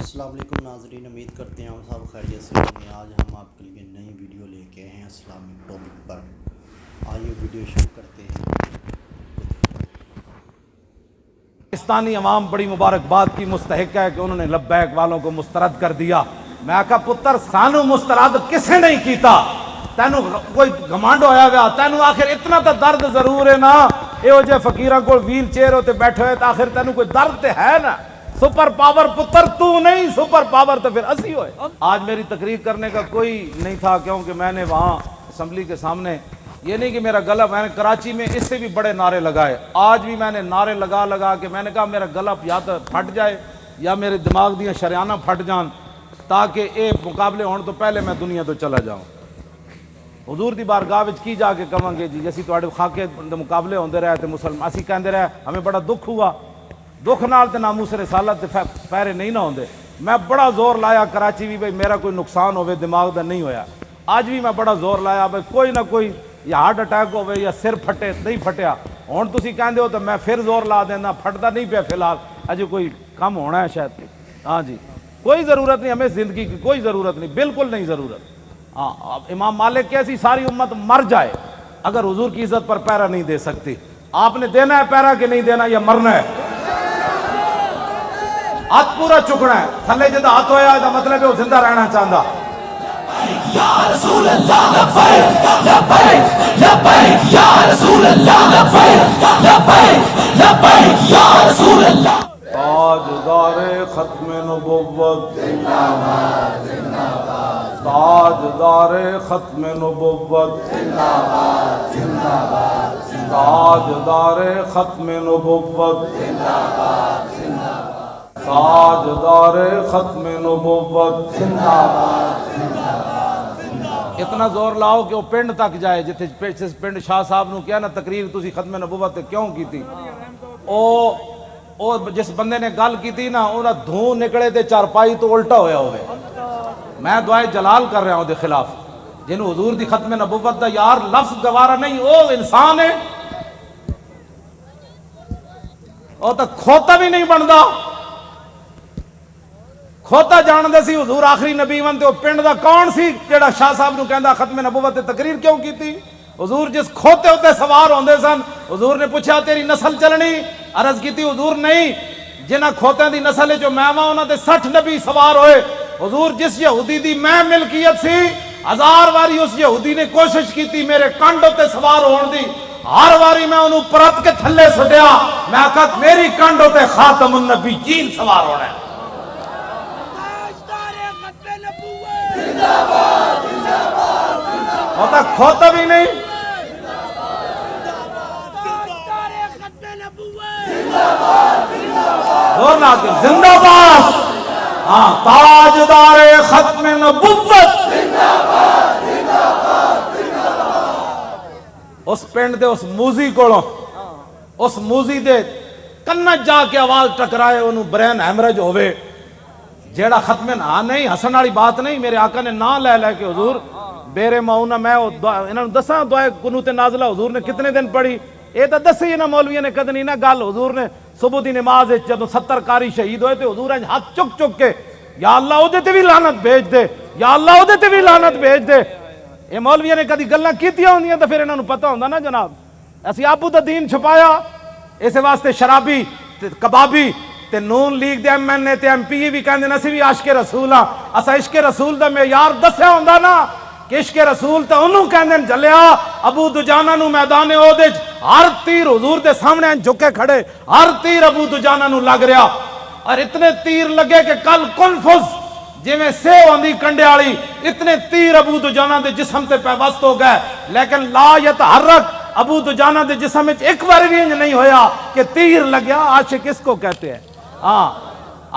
السلام علیکم ناظرین، امید کرتے ہیں آپ سب خیریت سے ہوں گے۔ آج ہم آپ کے لیے نئی ویڈیو لے کے آئے ہیں اسلامک ٹاپک پر۔ آئیے ویڈیو شروع کرتے ہیں۔ پاکستانی عوام بڑی مبارکباد کی مستحق ہے کہ انہوں نے لبیک والوں کو مسترد کر دیا۔ میں کہا پتر سانو مسترد کسے نہیں کیتا؟ تینوں کوئی گھمنڈ ہویا گیا، تینوں آخر اتنا تو درد ضرور ہے نا۔ یہ جے فقیراں کو ویل چیئر ہوتے بیٹھے ہوئے تو آخر تینوں کوئی درد تے ہے نا۔ سپر پاور پتر تو نہیں، سپر پاور تو پھر اسی ہوئے۔ آج میری تقریر کرنے کا کوئی نہیں تھا، کیونکہ میں نے وہاں اسمبلی کے سامنے یہ نہیں کہ میرا گلا، میں نے کراچی میں اس سے بھی بڑے نعرے لگائے۔ آج بھی میں نے نعرے لگا کے میں نے کہا میرا گلا یا تو پھٹ جائے یا میرے دماغ دیاں شریانہ پھٹ جان، تاکہ اے مقابلے ہون تو پہلے میں دنیا تو چلا جاؤں۔ حضور دی بارگاہ وچ کی جا کے کہاں گے جی اسی تواڈے خاکے مقابلے ہوندے رہے تے مسلمان اسی کہندے رہے ہمیں بڑا دکھ ہوا، دکھ نال تے ناموس رسالت تے پیرے نہیں نہ ہوندے۔ میں بڑا زور لایا کراچی بھی بھئی میرا کوئی نقصان ہوئے دماغ دا نہیں ہویا۔ آج بھی میں بڑا زور لایا بھئی کوئی نہ کوئی یا ہارٹ اٹیک ہوئے یا سر پھٹے، نہیں پھٹیا۔ ہون تسی کہندے ہو تو میں پھر زور لا دینا، پھٹتا نہیں پیا فی الحال، اجے کوئی کم ہونا ہے شاید۔ ہاں جی، کوئی ضرورت نہیں، ہمیں زندگی کی کوئی ضرورت نہیں، بالکل نہیں ضرورت۔ ہاں امام مالک کیسی ساری امت مر جائے اگر حضور کی عزت پر پیرا نہیں دے سکتی۔ آپ نے دینا ہے پیرا کہ نہیں دینا یا مرنا ہے؟ ہاتھ پورا چکنا ہے، تھلے جدہ ہاتھ ہویا ہے مطلب ہے وہ زندہ رہنا چاہتا۔ یا رسول اللہ لبیک لبیک لبیک یا رسول اللہ لبیک لبیک لبیک یا رسول اللہ۔ تاجدار ختم نبوت زندہ باد زندہ باد، تاجدار ختم نبوت زندہ باد زندہ باد، تاجدار ختم نبوت زندہ باد زندہ باد، تاجدار ختم نبوت زندہ باد زندہ باد۔ اتنا زور لاؤ کہ وہ پنڈ تک جائے جتھے پنڈ شاہ صاحب نو کیا نا تقریر تسی ختم نبوت کیوں کی تھی؟ او جس بندے نے گل کی تھی نا انہاں دھوں نکلے تے چارپائی تو الٹا ہویا ہوئے۔ میں دعائے جلال کر رہا ہوں دے خلاف جنہوں حضور دی ختم نبوت دا یار لفظ گوارا نہیں، او انسان ہے، او تا کھوتا بھی نہیں بندا۔ کھوتا جان دے سی حضور آخری نبی ون تے او پنڈ دا کون سی جیڑا شاہ صاحب نو کہندا ختم نبوت تے تقریر کیوں کی تھی؟ حضور جس کھوتے ہوتے سوار ہوندے سن، حضور نے پوچھا تیری نسل چلنی؟ عرض کی تھی حضور نہیں، جنہ کھوتیں دی نسل جو میں وہاں انہاں تے 60 نبی سوار ہوئے۔ حضور جس یہودی دی میں ملکیت سی 1000 واری اس یہودی نے کوشش کی تھی میرے کانڈوں تے سوار ہون دی، ہر واری میں انہوں پرت کے تھلے سٹیا، میں کہا میری کانڈوں تے خاتم النبیین سوار ہونا ہے۔ ہوتا کھوتا بھی نہیں، زور نہ آتے زندہ باد۔ ہاں تاجدار ختم نبوت اس پنڈ دے اس موزی کوڑوں اس موزی دے کنج جا کے آواز ٹکرائے انہوں برین ہیمرج ہوئے جیڑا ختم نہ نہیں ہسن والی بات نہیں۔ میرے آقا نے نہ لے لے کے حضور بیرے ماؤنا میں انہوں نے دساں دعائے قنوت نازلہ حضور نے کتنے دن پڑھی؟ اے تا دسی نا مولویوں نے کدنی نا گل حضور نے صبح دی نماز جدوں 70 قاری شہید ہوئے تے حضور نے ہاتھ چک چک کے یا اللہ او دے تے بھی لعنت بھیج دے، یا اللہ او دے تے بھی لعنت بھیج دے۔ اے مولویوں نے کدی گلاں کیتیاں ہوندیاں تے پھر انہاں نوں پتہ ہوندا نا جناب۔ اسی آپو دا دین چھپایا اس واسطے شرابی تے کبابی تے نون لیگ دے ایم این اے تے ایم پی بھی کہندے اسی بھی عاشق رسول ہاں۔ اسا عشق رسول دا معیار دسیا ہوندا نا کہ عشق رسول تے انہوں کہندے جلیا ابو دجانہ نو میدان احد وچ ہر تیر حضور دے سامنے جھکے کھڑے، ہر تیر ابو دجانہ نو لگ رہا، اور اتنے تیر لگے کہ کل کنفز جی میں سیو آندھی کنڈے آلی اتنے تیر ابو دجانہ دے جسم تے پیوست ہو گئے، لیکن لا یتحرک ابو دجانہ دے جسم وچ ایک بار بھی نہیں ہویا کہ تیر لگیا۔ عاشق اس کو کہتے ہیں، ہاں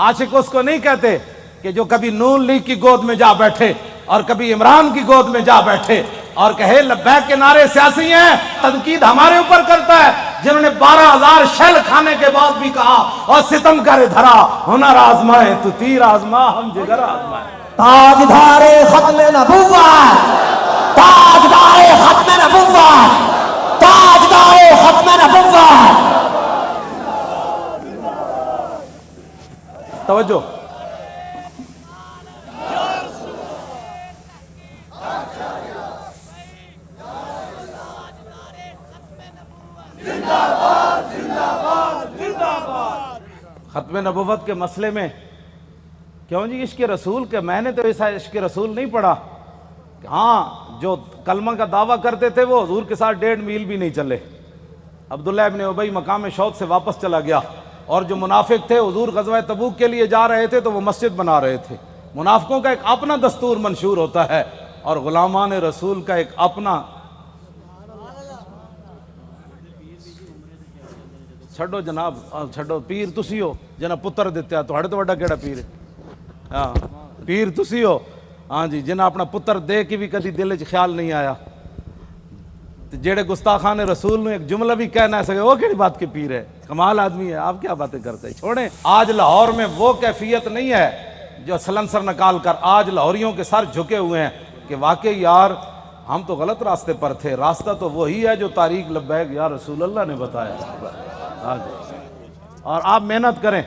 عاشق اس کو نہیں کہتے کہ جو کبھی نون لیگ کی گود میں جا بیٹھے اور کبھی عمران کی گود میں جا بیٹھے اور کہے لبیک کے نعرے سیاسی ہیں، تنقید ہمارے اوپر کرتا ہے جنہوں نے 12,000 شیل کھانے کے بعد بھی کہا اور ستم کرے دھرا ہنر آزمائے تو تیر آزما ہم جگر آزمائے۔ تاجدار ختم نبوت، تاجدار ختم نبوت، تاجدار ختم نبوت۔ توجہ ختم نبوت کے مسئلے میں کیوں جی عشق رسول کے میں نے تو ایسا عشق رسول نہیں پڑھا. ہاں جو کلمہ کا دعویٰ کرتے تھے وہ حضور کے ساتھ 1.5 میل بھی نہیں چلے. عبداللہ ابن ابی مقام شوق سے واپس چلا گیا. اور جو منافق تھے حضور غزوہ تبوک کے لیے جا رہے تھے تو وہ مسجد بنا رہے تھے. منافقوں کا ایک اپنا دستور منشور ہوتا ہے اور غلامان رسول کا ایک اپنا. چھڈو جناب, چھڈو. پیر تسی ہو جنہ پتر دیتے تو ہڑے تو وڈا کیڑا پیر ہے. ہاں پیر تسی ہو, ہاں جی, جنہ اپنا پتر دے کے بھی کدی دل وچ خیال نہیں آیا. جیڑے گستاخان رسول نے ایک جملہ بھی کہہ نہ سکے وہ کیڑی بات کے پیر ہے. کمال آدمی ہے, آپ کیا باتیں کرتے ہیں. چھوڑیں, آج لاہور میں وہ کیفیت نہیں ہے جو سلنسر نکال کر آج لاہوریوں کے سر جھکے ہوئے ہیں کہ واقعی یار ہم تو غلط راستے پر تھے, راستہ تو وہی ہے جو طریق لبیک یا رسول اللہ نے بتایا. اور آپ محنت کریں,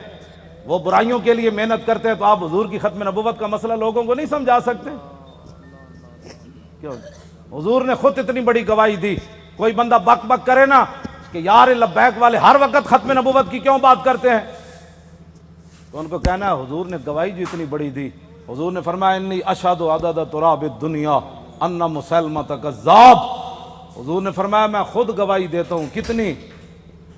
وہ برائیوں کے لیے محنت کرتے ہیں تو آپ حضور کی ختم نبوت کا مسئلہ لوگوں کو نہیں سمجھا سکتے. کیوں؟ حضور نے خود اتنی بڑی گواہی دی. کوئی بندہ بک بک کرے نا کہ یار لبیک والے ہر وقت ختم نبوت کی کیوں بات کرتے ہیں, تو ان کو کہنا ہے حضور نے گواہی جو اتنی بڑی دی. حضور نے فرمایا انی اشہد عدد تراب الدنیا ان مسلمۃ کذاب. حضور نے فرمایا میں خود گواہی دیتا ہوں. کتنی؟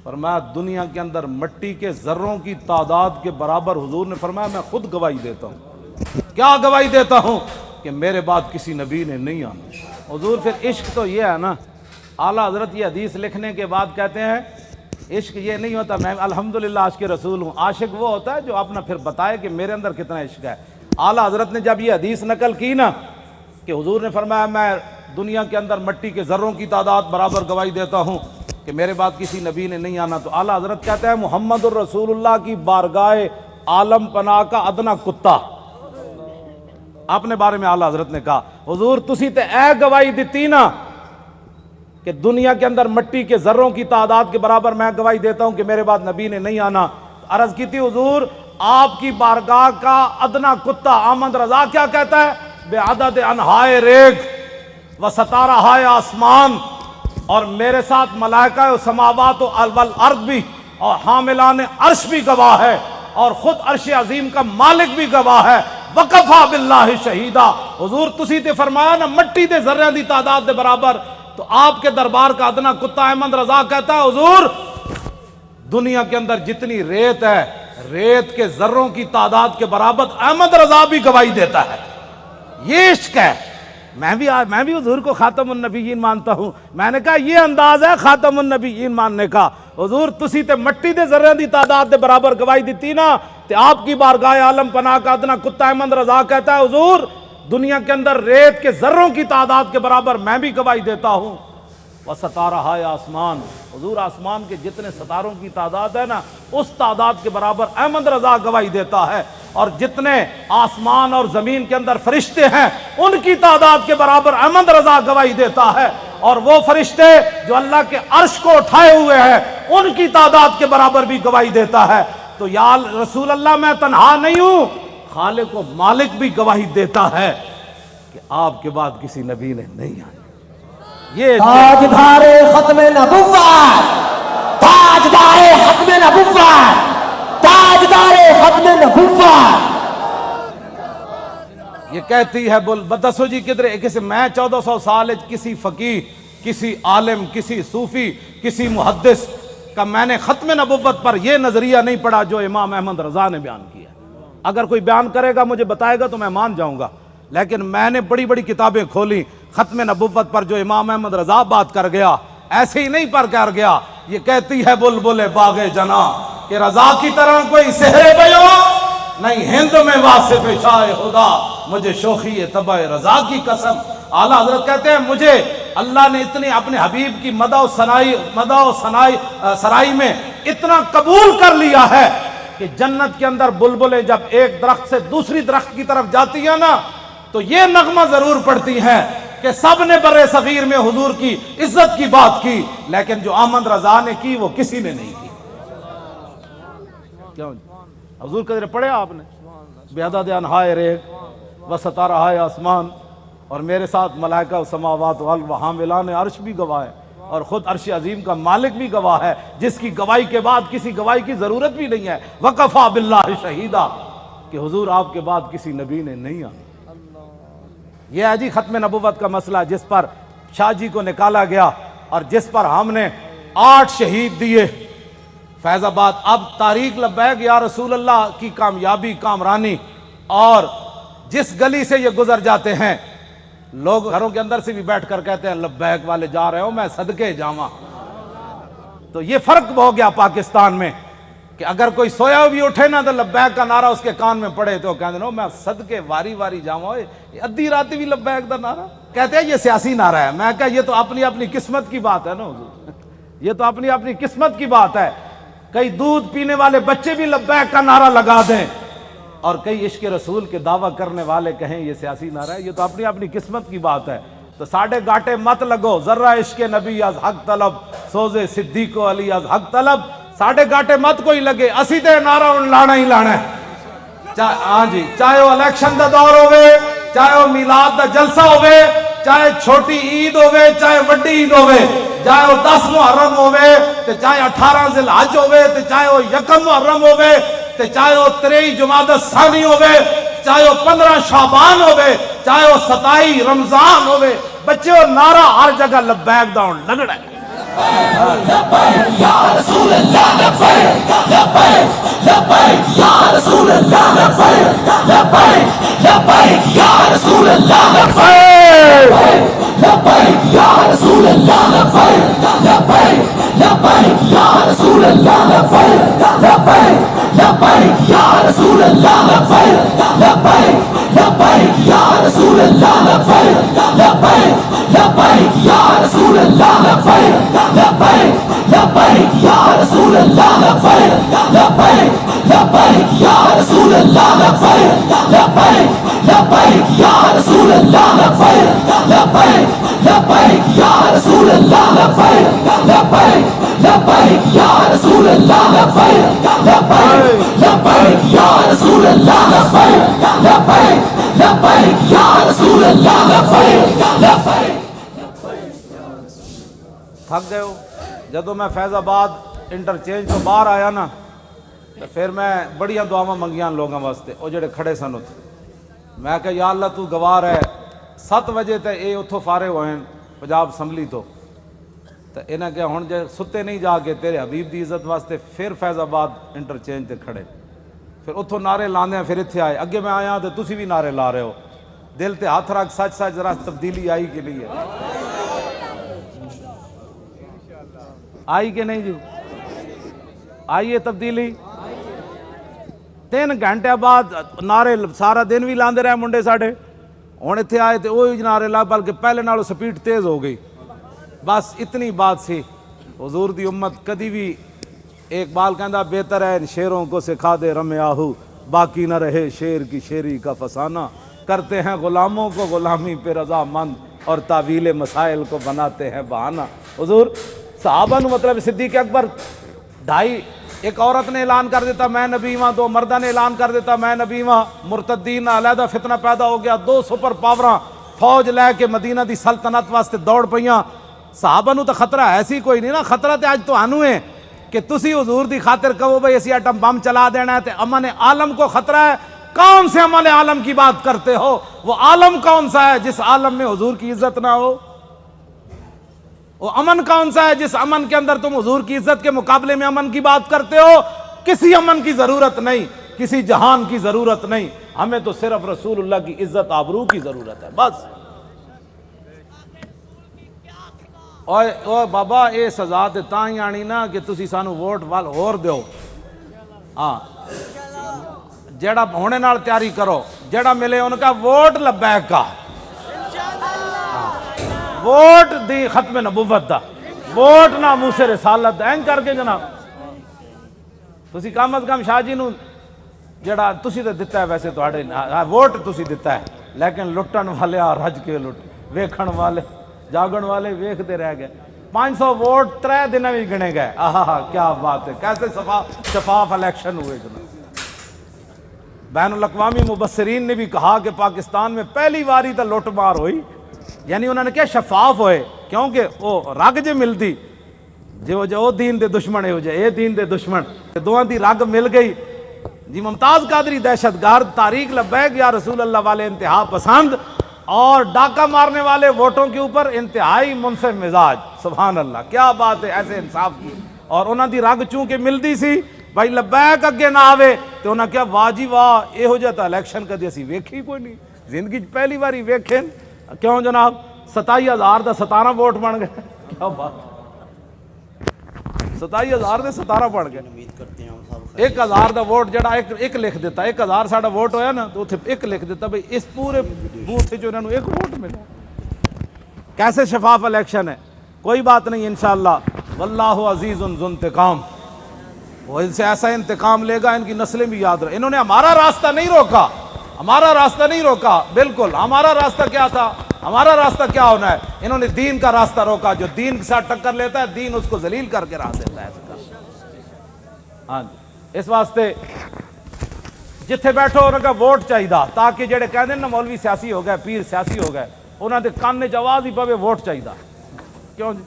فرمایا دنیا کے اندر مٹی کے ذروں کی تعداد کے برابر. حضور نے فرمایا میں خود گواہی دیتا ہوں. کیا گواہی دیتا ہوں؟ کہ میرے بعد کسی نبی نے نہیں آنا. حضور پھر عشق تو یہ ہے نا, اعلیٰ حضرت یہ حدیث لکھنے کے بعد کہتے ہیں عشق یہ نہیں ہوتا میں الحمدللہ عاشق رسول ہوں. عاشق وہ ہوتا ہے جو اپنا پھر بتائے کہ میرے اندر کتنا عشق ہے. اعلیٰ حضرت نے جب یہ حدیث نقل کی نا کہ حضور نے فرمایا میں دنیا کے اندر مٹی کے ذروں کی تعداد برابر گواہی دیتا ہوں کہ میرے بعد کسی نبی نے نہیں آنا, تو اعلیٰ حضرت کہتے ہیں محمد الرسول اللہ کی بارگاہ عالم پناہ کا ادنا کتا. اپنے بارے میں اعلیٰ حضرت نے کہا حضور تسی تے اے گواہی دیتی نا کہ دنیا کے اندر مٹی کے ذروں کی تعداد کے برابر میں گواہی دیتا ہوں کہ میرے بعد نبی نے نہیں آنا. عرض کی تھی حضور آپ کی بارگاہ کا ادنا کتا احمد رضا کیا کہتا ہے؟ بے عدد انہائے ریگ و ستارہائے آسمان, اور میرے ساتھ ملائکہ و سماوات و والارض بھی اور حاملان عرش بھی گواہ ہے اور خود عرش عظیم کا مالک بھی گواہ ہے. وکفا باللہ شہیدا. حضور تسی تے فرمایا نا مٹی دے ذرے دی تعداد دے برابر, تو آپ کے دربار کا ادنا کتا احمد رضا کہتا ہے حضور دنیا کے اندر جتنی ریت ہے ریت کے ذروں کی تعداد کے برابر احمد رضا بھی گواہی دیتا ہے. یہ عشق ہے. میں بھی حضور کو خاتم النبیین مانتا ہوں. میں نے کہا یہ انداز ہے خاتم النبیین ماننے کا. حضور تسی تے مٹی دے ذرے دی تعداد دے برابر گواہی دیتی نا, تے آپ کی بارگاہ عالم پناہ کا ادنا کتا احمد رضا کہتا ہے حضور دنیا کے اندر ریت کے ذروں کی تعداد کے برابر میں بھی گواہی دیتا ہوں. وستارہائے آسمان, حضور آسمان کے جتنے ستاروں کی تعداد ہے نا اس تعداد کے برابر احمد رضا گواہی دیتا ہے. اور جتنے آسمان اور زمین کے اندر فرشتے ہیں ان کی تعداد کے برابر احمد رضا گواہی دیتا ہے. اور وہ فرشتے جو اللہ کے عرش کو اٹھائے ہوئے ہیں ان کی تعداد کے برابر بھی گواہی دیتا ہے. تو یا رسول اللہ میں تنہا نہیں ہوں, خالق و مالک بھی گواہی دیتا ہے کہ آپ کے بعد کسی نبی نے نہیں آنا. یہ تاجدار ختم نبوت, تاجدار ختم نبوت, تاجدار ختم نبوت. یہ کہتی ہے بول بتسو جی کدھر کسی میں 1400 سال کسی فقیہ کسی عالم کسی صوفی کسی محدث کا میں نے ختم نبوت پر یہ نظریہ نہیں پڑھا جو امام احمد رضا نے بیان کیا. اگر کوئی بیان کرے گا مجھے بتائے گا تو میں مان جاؤں گا, لیکن میں نے بڑی بڑی کتابیں کھولی ختم نبوت پر جو امام احمد رضا بات کر گیا ایسے ہی نہیں پر کر گیا. یہ کہتی ہے بلبل باغ جنا کہ رضا کی طرح کوئی سحر بیان نہیں ہند میں واصف شاہ خدا, مجھے شوخی طبع رضا کی قسم. اعلیٰ حضرت کہتے ہیں مجھے اللہ نے اتنی اپنے حبیب کی مدح و سرائی میں اتنا قبول کر لیا ہے کہ جنت کے اندر بلبلیں جب ایک درخت سے دوسری درخت کی طرف جاتی ہیں نا تو یہ نغمہ ضرور پڑتی ہیں کہ سب نے بر صغیر میں حضور کی عزت کی بات کی, لیکن جو احمد رضا نے کی وہ کسی نے نہیں کی. کیوں حضور قدر پڑھے آپ نے بے عدد انہائے ریگ و ستارہائے آسمان, اور میرے ساتھ ملائکہ و سماوات و حاملان عرش بھی گواہ ہے. اور خود عرش عظیم کا مالک بھی گواہ ہے، جس کی گواہی کے بعد کسی گواہی کی ضرورت بھی نہیں ہے، وکفا باللہ شہیدا، کہ حضور آپ کے بعد کسی نبی نے نہیں آنا۔ یہ ہے جی ختم نبوت کا مسئلہ، جس پر شاہ جی کو نکالا گیا اور جس پر ہم نے 8 شہید دیے فیض آباد۔ اب تاریخ لبیک یا رسول اللہ کی کامیابی کامرانی، اور جس گلی سے یہ گزر جاتے ہیں لوگ گھروں کے اندر سے بھی بیٹھ کر کہتے ہیں لبیک والے جا رہے ہو، میں صدقے جاواں۔ تو یہ فرق ہو گیا پاکستان میں کہ اگر کوئی سویا بھی اٹھے نا تو لبیک کا نعرہ اس کے کان میں پڑے تو کہتے ہیں میں صدقے واری واری جاواں، ادھی رات بھی لبیک دا نعرہ کہتے ہیں یہ سیاسی نعرہ ہے۔ میں کہا یہ تو اپنی اپنی قسمت کی بات ہے نا حضور، یہ تو اپنی اپنی قسمت کی بات ہے۔ کئی دودھ پینے والے بچے بھی لبیک کا نعرہ لگا دیں اور کئی عشق رسول کے دعویٰ کرنے والے کہیں یہ سیاسی نعرہ ہے، یہ تو اپنی اپنی قسمت کی بات ہے۔ تو ساڑھے گاٹے مت لگو، ذرہ عشق نبی از حق طلب، سوزے صدیق و علی از حق طلب، ساڑھے گاٹے مت کوئی لگے، اسی تے نعرہ ان لانا ہی لانا ہے۔ ہاں جی، چاہے وہ الیکشن دا دور ہوئے، چاہے وہ میلاد دا جلسہ ہوئے، چاہے چھوٹی عید ہوئے چاہے وڈی عید ہوئے، چاہے وہ 10 محرم ہوئے تے چاہے 18 ذی الحج ہوئے تے چاہے وہ 1 محرم ہوئے تے چاہے وہ 23 جمادی الثانی ہوئے، چاہے وہ 15 شعبان ہوئے، چاہے وہ 27 رمضان ہوئے، بچے وہ نعرہ ہر جگہ لبیک دا ہون لگڑا ہے۔ لبیک یا رسول اللہ، لبیک لبیک لبیک یا رسول اللہ، لبیک لبیک لبیک یا رسول اللہ، لبیک لبیک یا رسول اللہ، لبیک لبیک لبیک یا رسول اللہ، لبیک لبیک لبیک یا رسول اللہ، لبیک لبیک لبیک یا رسول اللہ، لبیک لبیک لبیک یا رسول اللہ، لبیک لبیک لبیک یا رسول اللہ، لبیک لبیک لبیک یا رسول اللہ، لبیک لبیک لبیک یا رسول اللہ، لبیک لبیک لبیک یا رسول اللہ، لبیک لبیک لبیک یا رسول اللہ، لبیک لبیک لبیک یا رسول اللہ، لبیک لبیک لبیک یا رسول اللہ، لبیک لبیک۔ تھک گئے ہو؟ جدو میں فیض آباد انٹرچینج تو باہر آیا نا تو پھر میں بڑیاں دعاواں منگیاں لوگوں واسطے، وہ جڑے کھڑے سن اتنے، میں کہ یا اللہ تو گوار ہے 7 بجے تے اے اتھوں فارغ ہوئے پنجاب اسمبلی تو انہیں کہ ہن جے ستے نہیں جا کے تیرے حبیب دی عزت واسطے پھر فیض آباد انٹرچینج تے کھڑے، پھر اتھوں نعرے لاندے ہیں، پھر اتھے آئے، اگے میں آیا تو تسی بھی نعرے لا رہے ہو، دل تے ہاتھ رکھ، سچ سچ ذرا تبدیلی آئی کہ نہیں ہے؟ آئی کہ نہیں جو؟ آئیے تبدیلی؟ 3 گھنٹے بعد نعرے سارا دن بھی لاندے رہے منڈے ساڑھے، ہن اتھے آئے تو وہی نعرے لا، بلکہ پہلے نالوں سپیڈ تیز ہو گئی۔ بس اتنی بات سی، حضور دی امت کدی بھی اقبال کہندا بہتر ہے ان شیروں کو سکھا دے رم آہو، باقی نہ رہے شیر کی شیری کا فسانہ، کرتے ہیں غلاموں کو غلامی پہ رضا مند اور تعویل مسائل کو بناتے ہیں بہانہ۔ حضور صحابہ نو مطلب صدیق اکبر 2.5، ایک عورت نے اعلان کر دیتا میں نبی ہاں، 2 مردہ نے اعلان کر دیتا میں نبی ہاں، مرتدین علیحدہ فتنہ پیدا ہو گیا، 2 سپر پاوراں فوج لے کے مدینہ دی سلطنت واسطے دوڑ پئیاں۔ صحابہ نو تو خطرہ ایسی کوئی نہیں نا، خطرہ تے آج تو آنو ہے کہ تسی حضور دی خاطر کہو بھئی اسی ایٹم بم چلا دینا ہے تے امن عالم کو خطرہ ہے۔ کون سے امن عالم کی بات کرتے ہو؟ وہ عالم کون سا ہے جس عالم میں حضور کی عزت نہ ہو؟ وہ امن کون سا ہے جس امن کے اندر تم حضور کی عزت کے مقابلے میں امن کی بات کرتے ہو؟ کسی امن کی ضرورت نہیں، کسی جہان کی ضرورت نہیں، ہمیں تو صرف رسول اللہ کی عزت آبرو کی ضرورت ہے بس۔ اوے بابا اے سزا تے تاں ہی آنی نا کہ تسی سانو ووٹ وال ہور دیو، ہاں جیڑا ہونے نال تیاری کرو، جیڑا ملے ان کا ووٹ لبیک کا، ووٹ دی ختم نبوت دا، ووٹ نہ موسیٰ رسالت دا، این کر کے جناب تسی کم از کم شاہ جی نو جیڑا تسی تے دتا ہے، ویسے تواڈے ووٹ تسی دتا ہے، لیکن لٹن والے رج کے لٹ، ویکھن والے جاگن والے ویکھتے رہ گئے۔ 500 ووٹ 3 دن میں گنے گئے، آہا کیا بات ہے، کیسے شفاف الیکشن ہوئے جناب۔ بین الاقوامی مبصرین نے بھی کہا کہ پاکستان میں پہلی باری تو لوٹ مار ہوئی، یعنی انہوں نے کیا شفاف ہوئے، کیونکہ وہ رگ جے ملتی جو دین دے دشمن ہو جائے اے دین دے دشمن دوہاں دی رگ مل گئی جی ممتاز قادری دہشت گرد تاریخ لبیک یا رسول اللہ والے انتہا پسند اور ڈاکہ مارنے والے ووٹوں کے اوپر انتہائی منصف مزاج سبحان اللہ کیا بات ہے ایسے انصاف کی اور انہاں دی رگ چونکہ ملتی سی بھائی لبیک اگے نہ آوے تو انہاں کیا واہ جی واہ یہ ہو جاتا الیکشن کدی اسی ویکھی کوئی نہیں زندگی پہلی باری ویکھیں کیوں جناب 27,000 دا 17 ووٹ بن گئے کیا بات 27,000 دے 17 بن گئے امید کرتے ہیں ہم سب 1,000 دا ووٹ جڑا ایک لکھ دیتا 1,000 ساڈا ووٹ ہویا نا تو ایک لکھ دیتا بھئی اس پورے بوتھ جو انہوں ایک ووٹ ملا کیسے شفاف الیکشن ہے کوئی بات نہیں انشاءاللہ واللہ عزیز ذو انتقام وہ ان سے ایسا انتقام لے گا ان کی نسلیں بھی یاد رہے انہوں نے ہمارا راستہ نہیں روکا ہمارا راستہ نہیں روکا بالکل ہمارا راستہ کیا تھا ہمارا راستہ کیا ہونا ہے انہوں نے دین کا راستہ روکا جو دین کے ساتھ ٹکر لیتا ہے دین اس کو ذلیل کر کے راہ دیتا ہے ہاں جی اس واسطے جتھے بیٹھو انہوں کا ووٹ چاہیے تاکہ جڑے کہتے ہیں نا مولوی سیاسی ہو گئے پیر سیاسی ہو گئے انہوں نے کان چ آواز ہی پوے ووٹ چاہیے کیوں جی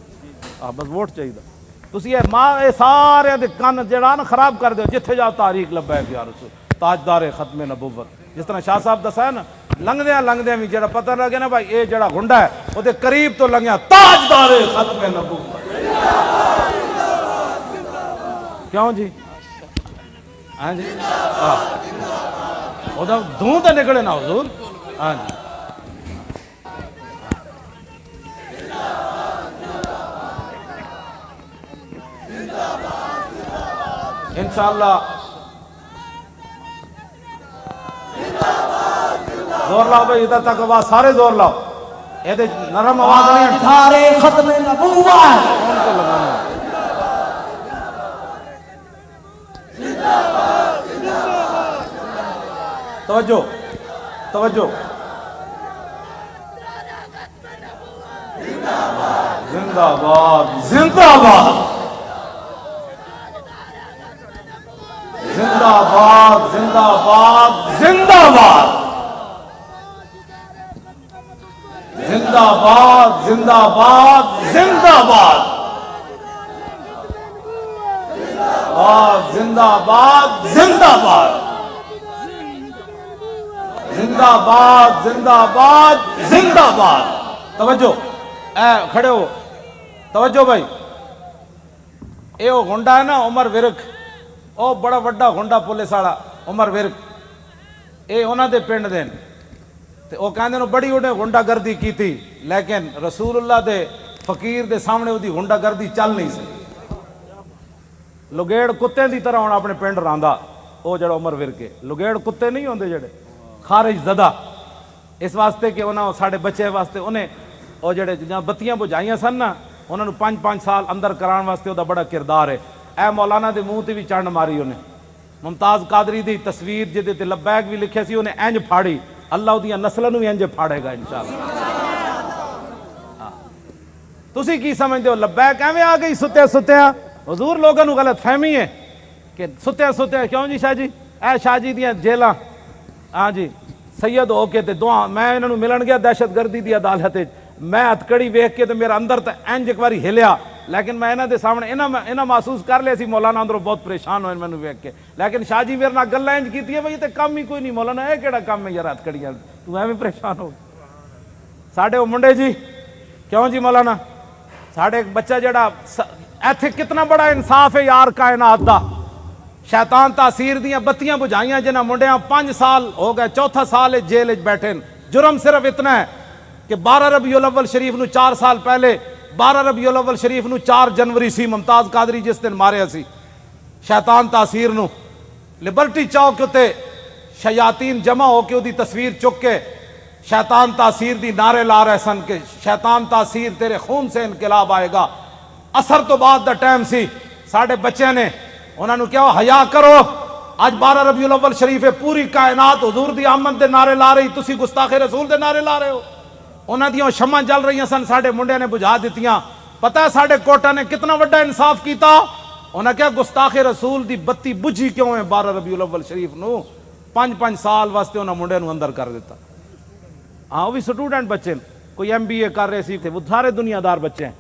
بس ووٹ چاہیے تسی یہ سارے دے کان جڑا نا خراب کر دیو جتھے جاؤ تاریخ لبیک یا رسول تاجدار ختم نبوت جس طرح شاہ صاحب دسا ہے نا لنگدیاں بھی جڑا پتہ لگے نا بھائی یہ جڑا گنڈا ہے وہ دے قریب تو لنگیا تاجدار ختم نبوت کیوں جی ہاں جی وہ دھوں تو نکلے نا حضور ہاں جی انشاءاللہ زور لاؤ بھائی ادھر تک آواز سارے زور لاؤ یہ نرم آواز نہیں تاجدار ختم نبوت کون کو لگانا توجہ توجہ زندہ باد زندہ باد زندہ باد زندہ باد زندہ باد زندہ باد زندہ باد زندہ باد زندہ باد زندہ باد زندہ باد زندہ باد زندہ باد توجہ اے کھڑے ہو توجہ بھائی اے وہ گنڈا ہے نا عمر ورک او بڑا وڈا گنڈا پولیس والا عمر ورک اے انہاں دے پنڈ دے تے او کہندے نے بڑی انہیں گنڈا گردی کیتی لیکن رسول اللہ دے فقیر دے سامنے وہ دی گنڈا گردی چل نہیں سکی لگیڑ کتے دی طرح ہونا اپنے پنڈ راندا او جڑا عمر ورکے لگیڑ کتے نہیں ہوندے جڑے خارج زدہ اس واسطے کہ انہاں ساڑھے بچے واسطے انہیں او جڑے جہاں بتیاں بجھائیاں سن نا انہوں نے 5-5 سال اندر کران واسطے وہ دا بڑا کردار ہے اے مولانا دے منہ تے بھی چڑھ ماری انہیں ممتاز قادری دی تصویر جدے تے لبیک بھی لکھے سی انہیں انج پھاڑی اللہ دیاں نسلوں بھی انج پھاڑے گا انشاءاللہ تسی کی سمجھتے ہو لبیک ایویں آ گئی ستیا حضور لوگوں کو غلط فہمی ہے کہ ستیا کیوں جی شاہ جی اے شاہ جی دیاں جیلاں ہاں جی سید ہو کے تے دعا میں انہوں ملن گیا دہشت گردی دی عدالت میں ہتکڑی ویکھ کے تے میرا اندر تے انج ایک باری ہلیا لیکن میں انہاں دے سامنے انہاں محسوس کر لیا سی مولانا اندروں بہت پریشان ہوئے مینوں ویکھ کے لیکن شاہ جی میرے نال گلاں انج کیتی ہے بھئی تے کم ہی کوئی نہیں مولانا اے کیڑا کم ہے یار ہتکڑیاں تو ایویں پریشان ہو ساڈے او منڈے جی کیوں جی مولانا ساڈے ایک بچہ جڑا ایتھے کتنا بڑا انصاف ہے یار کائنات دا شیطان تاثیر دیاں بتیاں بجھائیاں جنہاں منڈیاں 5 سال ہو گئے چوتھا سال جیل وچ بیٹھے جرم صرف اتنا ہے کہ 12 ربیع الاول شریف نو 4 سال پہلے 12 ربیع الاول شریف نو 4 جنوری سی ممتاز قادری جس دن ماریا سی شیطان تاثیر نو لبرٹی چوک تے شیاطین جمع ہو کے دی تصویر چک کے شیطان تاثیر دی نعرے لا رہے سن کہ شیطان تاثیر تیرے خون سے انقلاب آئے گا اثر تو بعد دا ٹائم سی ساڑھے بچے نے انہوں نے کیا حیا کرو آج 12 ربیع الاول شریف ہے پوری کائنات حضور دی آمد دے نعرے لا رہی تسی گستاخ رسول دے نعرے لا رہے ہو انہاں دیاں شمع جل رہی ہیں سن ساڑھے منڈے نے بجھا دیتیاں پتہ ہے ساڑھے کوٹا نے کتنا وڈا انصاف کیتا انہاں کیا گستاخ رسول دی بتی بجھی کیوں ہے 12 ربیع الاول شریف نو 5 سال واسطے انہاں منڈے نو اندر کر دیتا ہاں وہ بھی سٹوڈنٹ بچے کوئی MBA کر رہے سی تھے، وہ سارے دنیا دار بچے ہیں.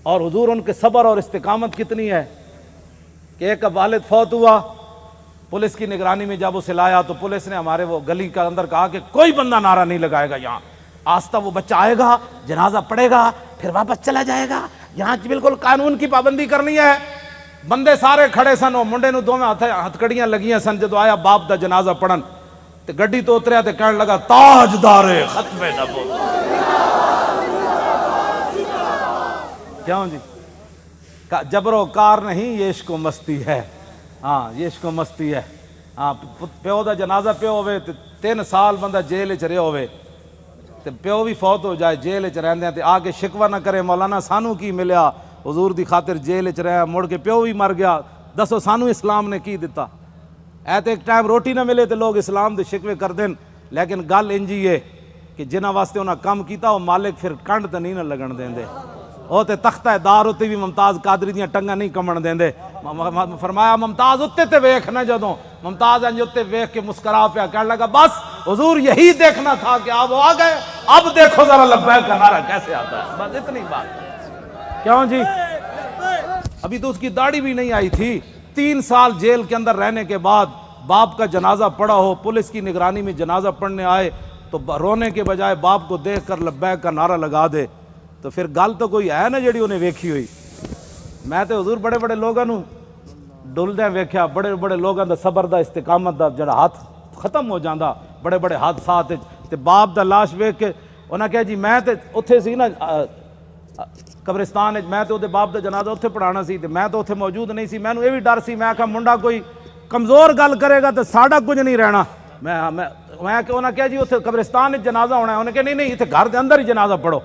اور حضور ان کے صبر اور استقامت کتنی ہے کہ ایک والد فوت ہوا، پولیس کی نگرانی میں جب اسے لایا تو پولیس نے ہمارے وہ گلی کے اندر کہا کہ کوئی بندہ نعرہ نہیں لگائے گا یہاں. آستہ وہ بچہ آئے گا، جنازہ پڑے گا، پھر واپس چلا جائے گا. یہاں بالکل قانون کی پابندی کرنی ہے. بندے سارے کھڑے سن، وہ منڈے نو دوویں ہتھکڑیاں لگیاں سن. جدو آیا باپ دا جنازہ پڑھن تے گڈی تو اتریا تے کہنے لگا تاجدار ختم نبوت. کیوں جی؟ جبر و کار نہیں، یہ عشق و مستی ہے. ہاں یہ عشق و مستی ہے. ہاں پیو دا جنازہ پیو ہوئے تے 3 سال بندہ جیل چ رہے ہوئے تے پیو بھی فوت ہو جائے جیل چ رہندے تے آ کے شکوہ نہ کرے مولانا سانو کی ملیا، حضور دی خاطر جیل چ رہا، مڑ کے پیو بھی مر گیا. دسو سانو اسلام نے کی دیتا؟ اے تے ایک ٹائم روٹی نہ ملے تے لوگ اسلام دے شکوے کر دین. لیکن گل انجی ہے کہ جنہاں واسطے انہاں کم کیتا وہ مالک پھر کنڈ تے نہیں نہ لگن دیندے. وہ تے تختہ دار اتے بھی ممتاز قادری دیاں ٹنگاں نہیں کمن دیندے. فرمایا ممتاز اتے تے ویکھ نہ، جدوں ممتاز انج اتے ویکھ کے مسکرا پیا کہنے لگا بس حضور یہی دیکھنا تھا کہ آپ آ گئے، اب دیکھو ذرا لبیک کا نعرہ کیسے آتا ہے. بس اتنی بات. کیوں جی؟ ابھی تو اس کی داڑھی بھی نہیں آئی تھی. 3 سال جیل کے اندر رہنے کے بعد باپ کا جنازہ پڑا ہو، پولیس کی نگرانی میں جنازہ پڑھنے آئے تو رونے کے بجائے باپ کو دیکھ کر لبیک کا نعرہ لگا دے تو پھر گل تو کوئی ہے نا جڑی انہیں ویکھی ہوئی. میں تو حضور بڑے بڑے لوگوں ڈلدے ویکھیا، بڑے بڑے لوگوں دا صبر دا استقامت دا جڑا ہاتھ ختم ہو جاندہ بڑے بڑے حادثات تے باپ دا لاش ویکھ کے انہاں کہا جی میں تے اتھے سی نا قبرستان میں تے باپ دا جنازہ اتھے پڑھانا سی تے میں تو اتھے موجود نہیں سی. میں نو یہ بھی ڈر سی، میں کہا منڈا کوئی کمزور گل کرے گا تو ساڈا کچھ نہیں رہنا. میں کہ انہاں کہا جی اتھے قبرستان جنازہ ہونا ہے. انہیں کہا نہیں اتھے گھر دے اندر ہی جنازہ پڑھو.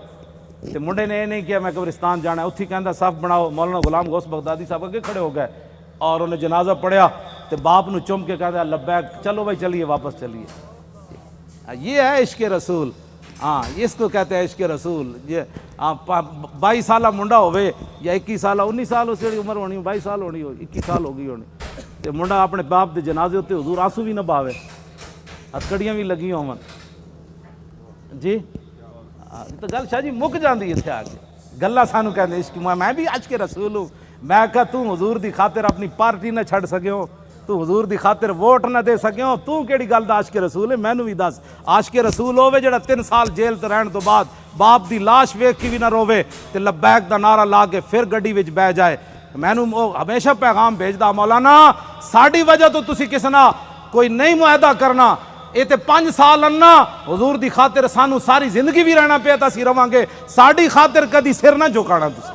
تے منڈے نے یہ نہیں کیا میں قبرستان جانا ہے. اتھی کہندا صف بناؤ. مولانا غلام غوث بغدادی صاحب اگے کھڑے ہو گئے اور انہیں جنازہ پڑھیا تے باپ نو چم کے کہتا لبیک چلو بھائی چلیے واپس چلیے. یہ ہے عشق رسول. ہاں اس کو کہتے ہیں عشق رسول. یہ 22 سالہ منڈا ہوئے یا 21 سالہ 19 سال اس جڑی عمر ہونی 22 سال ہونی ہو 21 سال ہو گئی ہونی تے منڈا اپنے باپ دے جنازے ہوتے حضور آنسو بھی نہ باوے، ہتھکڑیاں بھی لگی ہون. جی تو گل شاہ جی مک جاندی اتنے آ کے گلا سانو کہندے عشق. میں بھی عشق رسول ہوں. میں کہا تو حضور دی خاطر اپنی پارٹی نہ چھڑ سکے ہو، تو حضور دی خاطر ووٹ نہ دے سکے ہو، تو کیڑی گل دا عاشق رسول ہے؟ مینوں بھی دس. عاشق رسول ہوے جڑا 3 سال جیل تے رہن تو بعد باپ دی لاش ویکھ کے بھی نہ روے تے لبیک دا نعرہ لا کے پھر گڈی وچ بہ جائے. مینوں ہمیشہ پیغام بھیجدا مولانا ساڈی وجہ تو تسی کس نہ کوئی نہیں معاہدہ کرنا. یہ تے 5 سال انا حضور دی خاطر سانو ساری زندگی بھی رہنا پیا تا سی رواں گے. ساڈی خاطر کدی سر نہ جھکانا تسی.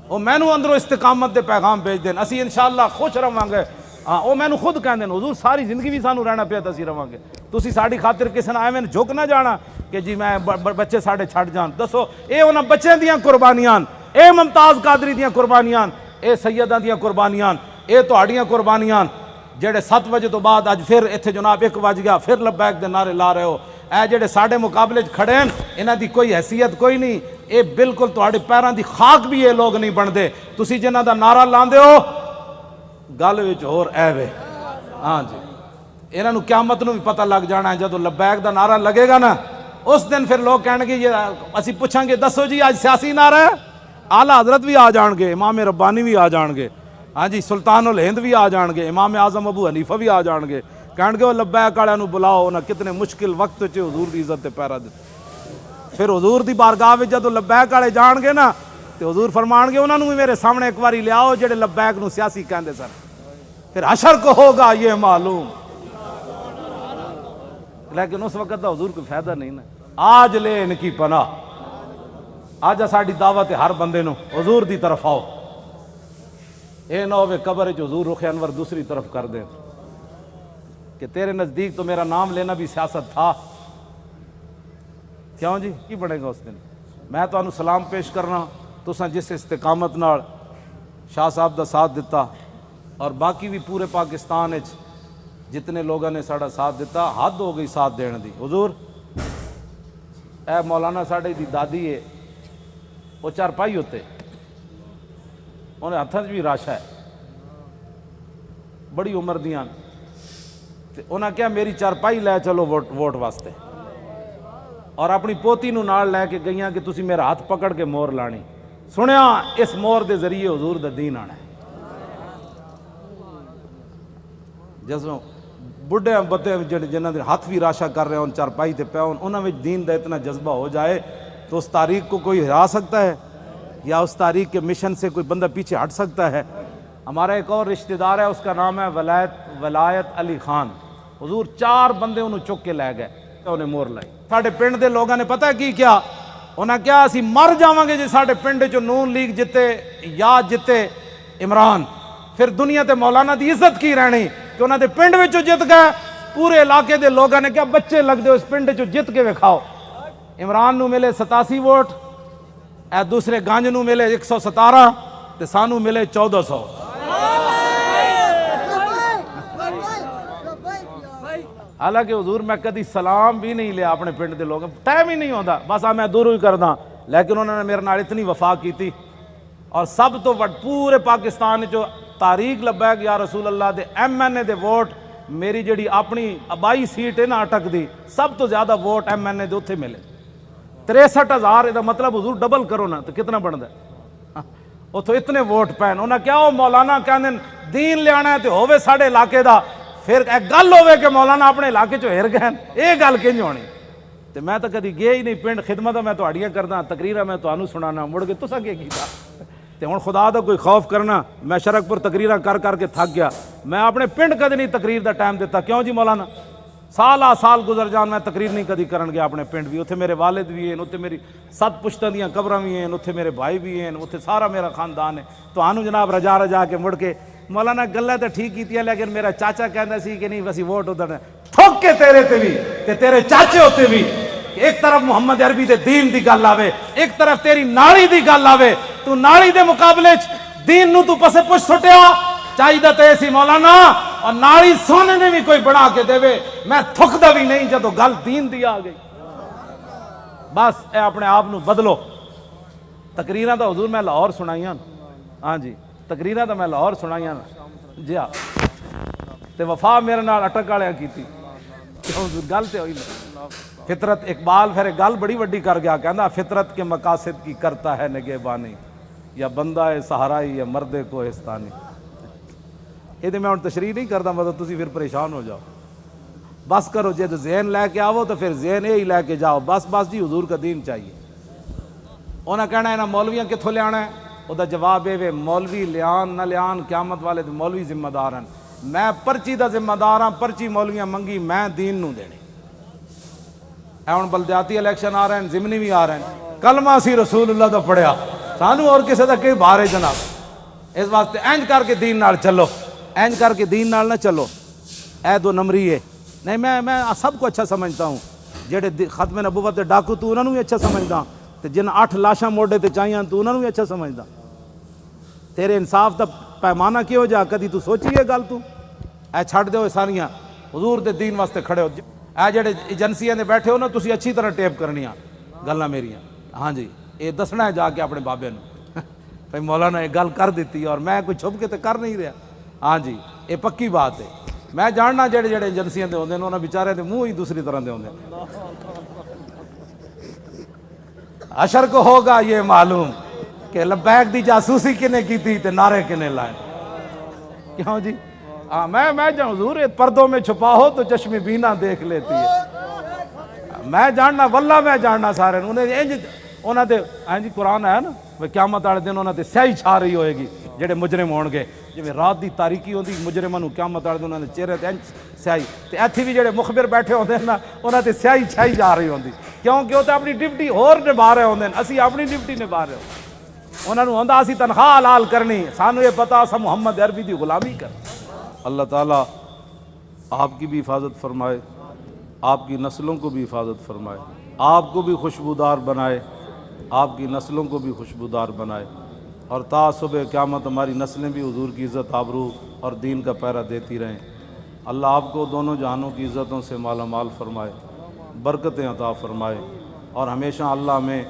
وہ مینوں اندروں استقامت دے پیغام بھیج دین، اسی انشاءاللہ خوش رواں گے. ہاں وہ مینوں خود کہندے حضور ساری زندگی بھی سانو رہنا پیا تا سی رواں گے. تسی ساڈی خاطر کسے نہ ایویں جھک نہ جانا کہ جی میں بچے ساڈے چھڈ جان. دسو اے انہاں بچیاں دیاں قربانیاں، اے ممتاز قادری دیاں قربانیاں، اے سیداں دیاں قربانیاں، اے تہاڈیاں قربانیاں جڑے 7 بجے تو بعد اج پھر اتنے جناب 1 بج گیا پھر لبیک دے نعرے لا رہے ہو. اے جڑے ساڈے مقابلے کھڑے ہیں انہاں دی کوئی حیثیت کوئی نہیں. اے بالکل تہاڈے پیراں دی خاک بھی یہ لوگ نہیں بنتے. تسی جنہاں دا نعرہ لاندے ہو گل وچ ہور ایوے. ہاں جی انہاں نو قیامت نو بھی پتہ لگ جانا ہے. جدو لبیک دا نعرہ لگے گا نا اس دن پھر لوگ کہنے گے یہ اسی پوچھیں گے دسو جی آج سیاسی نعرہ ہے. اعلیٰ حضرت بھی آ جان گے، امام ربانی بھی آ جان گے، ہاں جی سلطان الہند بھی آ جان گے، امام اعظم ابو حنیفہ بھی آ جان گے. کہن گے وہ لبیک والے نو بلاؤ انہاں کتنے مشکل وقت چ حضور دی عزت تے پیرا دتے. پھر حضور دی بارگاہ وچ جدوں لبیک والے جان گے نا تے حضور فرمان گے انہاں نو بھی میرے سامنے ایک واری لیاؤ جڑے لبیک نو سیاسی کہندے سن. پھر حشر کو ہوگا یہ معلوم. لیکن اس وقت دا حضور کوئی فائدہ نہیں نا. آج لے ان کی پناہ. آج ساڈی دعوت ہے ہر بندے نو حضور دی طرف آؤ. اے نہ ہوئے قبر وچ حضور رخ انور دوسری طرف کر دیں کہ تیرے نزدیک تو میرا نام لینا بھی سیاست تھا. کیوں جی کی بنے گا اس دن؟ میں تو انہوں سلام پیش کرنا تساں جس استقامت نال شاہ صاحب دا ساتھ دیتا اور باقی بھی پورے پاکستان وچ جتنے لوگوں نے ساڑا ساتھ دیتا حد ہو گئی ساتھ دینے دی. حضور اے مولانا ساڑے دی دادی ہے وہ چارپائی ہوتے انہیں ہتھاں بھی راشا ہے بڑی عمر دیاں انہاں کیا میری چارپائی لے چلو ووٹ واسطے. اور اپنی پوتی نو نال لے کے گئیاں کہ تسی میرا ہاتھ پکڑ کے مور لانی. سنیا اس مور دے ذریعے حضور دا دین آنا ہے. جسوں بڑھے بتے جنہاں دے ہاتھ بھی راشا کر رہے ہوں چارپائی تے پے ہون انہاں وچ دین دا اتنا جذبہ ہو جائے تو اس تاریخ کو کوئی ہرا سکتا ہے یا اس تاریخ کے مشن سے کوئی بندہ پیچھے ہٹ سکتا ہے؟ ہمارا ایک اور رشتہ دار ہے، اس کا نام ہے ولایت علی خان. حضور 4 بندے انہوں چک کے لے گئے، انہیں مور لائی. ساڈے پنڈ دے لوگوں نے پتہ کی کیا انہاں کیا اسی مر جاواں گے جی ساڈے پنڈ چ نون لیگ جتے یا جتے عمران، پھر دنیا تے مولانا دی عزت کی رہنی کہ انہاں دے پنڈ وچ جت گئے. پورے علاقے دے لوگوں نے کیا بچے لگ دے اس پنڈ چ جت کے وکھاؤ. عمران نو ملے 87 ووٹ، اے دوسرے گانج نو ملے 117 تے سانو ملے 1400. حالانکہ حضور میں کدی سلام بھی نہیں لیا اپنے پنڈ دے لوگوں، ٹائم ہی نہیں ہوتا، بس میں دوروں ہی کردا. لیکن انہوں نے میرے نال اتنی وفا کی تھی. اور سب تو پورے پاکستان جو تاریخ لبیک یا رسول اللہ دے ایم این اے دے ووٹ میری جڑی اپنی آبائی سیٹ ہے نا اٹک دی سب تو زیادہ ووٹ ایم این اے دے اتنے ملے 63,000. یہ مطلب حضور ڈبل کرو نا تو کتنا بنتا ہے؟ اتوں اتنے ووٹ پین. انہیں کیا وہ مولانا کہندے دین لیانا ہے تو ہووے ساڈے علاقے دا، پھر ایک گل ہوے کہ مولانا اپنے علاقے چو ہر گئے، یہ گل کنج ہونی؟ تو میں تو کدی گیا ہی نہیں پنڈ. خدمت میں تہاڈیاں کردا، تقریراں میں تانوں سنانا، مڑ کے تساں کی کیتا؟ تے ہن خدا دا کوئی خوف کرنا. میں شرک پر تقریراں کر کے تھک گیا. میں اپنے پنڈ کدی نہیں تقریر دا ٹائم دیتا. کیوں جی مولانا؟ سال گزر جان میں تقریر نہیں کدی کرن گیا اپنے پنڈ بھی. اتنے میرے والد بھی ہیں، اتنے میری 7 پشتاں دیاں قبراں بھی ہیں، اتنے میرے بھائی بھی ہیں، اتنے سارا میرا خاندان ہے. تو آنو جناب رجا کے مڑ کے مولانا گلیں تو ٹھیک کیتیاں، لیکن میرا چاچا کہندا سی کہ نہیں وسی ووٹ ادھر تھوک کے تیرے تے بھی تے تیرے چاچے ہوتے بھی. ایک طرف محمد عربی دے دین دی گل آوے، ایک طرف تیری نالی دی گل آوے، تو نالی دے مقابلے دین نو تو پسے پچھ سٹیا. چاہیے تے سی مولانا اور نالی سونے نے بھی کوئی بنا کے دے. میں تھکدا بھی نہیں جدو گل دین دی آ گئی. بس اے اپنے آپ نو بدلو. تقریراں تو حضور میں لاہور سنائیاں. ہاں جی تقریراں تو میں لاہور سنائیاں. جی ہاں تے وفا میرے نال اٹک والے کیتی. گل تے ہوئی نا فطرت. اقبال پھر ایک گل بڑی وڈی کر گیا، کہندا فطرت کے مقاصد کی کرتا ہے نگہبانی، یا بندہ ہے سہارائی یا مرد کوہستانی. یہ میں ہوں تشریح نہیں کرتا، مطلب تسی پھر پریشان ہو جاؤ. بس کرو جے تو ذہن لے کے آو تو پھر ذہن یہی لے کے جاؤ. بس جی حضور کا دین چاہیے. انہیں کہنا ہے نا مولویاں کتوں لیا ہے؟ وہ جواب یہ مولوی لیان نہ لیان قیامت والے تو مولوی ذمہ دار ہیں. میں پرچی دا ذمہ دار ہاں. پرچی مولویاں منگی میں دین نو دینی. اے ہوں بلدیاتی الیکشن آ رہے ہیں، ضمنی بھی آ رہے ہیں. کلمہ سی رسول اللہ دا پڑھیا، سانو اور کسی دا کئی بار ہے جناب. اس واسطے اینج کر کے دین نال چلو، اینج کر کے دین نال نہ چلو. اے 2 نمبری ہے نہیں. میں سب کو اچھا سمجھتا ہوں. جہے ختم نبوت دے ڈاکو تو انہوں بھی اچھا سمجھدا، تے جن 8 لاشاں موڈے تے چاہیاں تو انہوں بھی اچھا سمجھدا. تیرے انصاف دا پیمانہ کی ہو جا کدی تو سوچی ہے گل؟ تو اے چھڑ دیو ساریاں حضور دے دین واسطے کھڑے ہو. اے جڑے ایجنسیاں دے بیٹھے ہو نا تسی اچھی طرح ٹیپ کرنیاں گلاں میریاں. ہاں جی یہ دسنا ہے جا کے اپنے بابے نو بھائی مولانا یہ گل کر دیتی اور میں کوئی چھپ کے تے کر نہیں رہا. ہاں جی یہ پکی بات ہے. میں جاننا جڑے ایجنسیاں دے ہوندے نے انہاں بیچارے دے منہ ہی دوسری طرح دے ہوندے. حشر کو ہوگا یہ معلوم کہ لبیک دی جاسوسی کنے کی تھی تے نعرے کنے لائے. کیوں جی؟ ہاں میں جان حضور پردوں میں چھپا ہو تو چشم بینا دیکھ لیتی ہے. میں جاننا واللہ میں جاننا سارے انہاں دے. ہاں جی قرآن ہے نا قیامت والے دن انہاں تے سیاہی چھا رہی ہوئے گی جڑے مجرم ہون گے. جی رات دی تاریکی ہوندی مجرماں نوں قیامت والے دن انہاں دے چہرے تے سیاہی. تے ایتھے بھی جڑے مخبر بیٹھے ہوندے نا انہاں تے سیاہی چھائی جا رہی ہوندی. کیونکہ وہ تے اپنی ڈیوٹی ہور نبھا رہے ہوندے. اسی اپنی ڈیوٹی نبھا رہے ہوندے. انہاں نوں ہوندا اسی تنخواہ حلال کرنی، سانو یہ پتہ اساں محمد عربی دی غلامی کر. اللہ تعالیٰ آپ کی بھی حفاظت فرمائے، آپ کی نسلوں کو بھی حفاظت فرمائے، آپ کو بھی خوشبودار بنائے، آپ کی نسلوں کو بھی خوشبودار بنائے، اور تا صبح قیامت ہماری نسلیں بھی حضور کی عزت آبرو اور دین کا پہرا دیتی رہیں. اللہ آپ کو دونوں جہانوں کی عزتوں سے مالا مال فرمائے، برکتیں عطا فرمائے، اور ہمیشہ اللہ ہمیں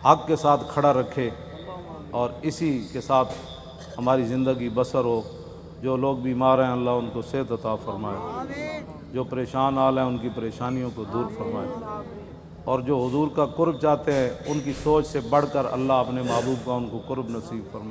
حق کے ساتھ کھڑا رکھے اور اسی کے ساتھ ہماری زندگی بسر ہو. جو لوگ بیمار ہیں اللہ ان کو صحت عطا فرمائے، جو پریشان حال ہیں ان کی پریشانیوں کو دور فرمائے. اور جو حضور کا قرب چاہتے ہیں ان کی سوچ سے بڑھ کر اللہ اپنے محبوب کا ان کو قرب نصیب فرمائے.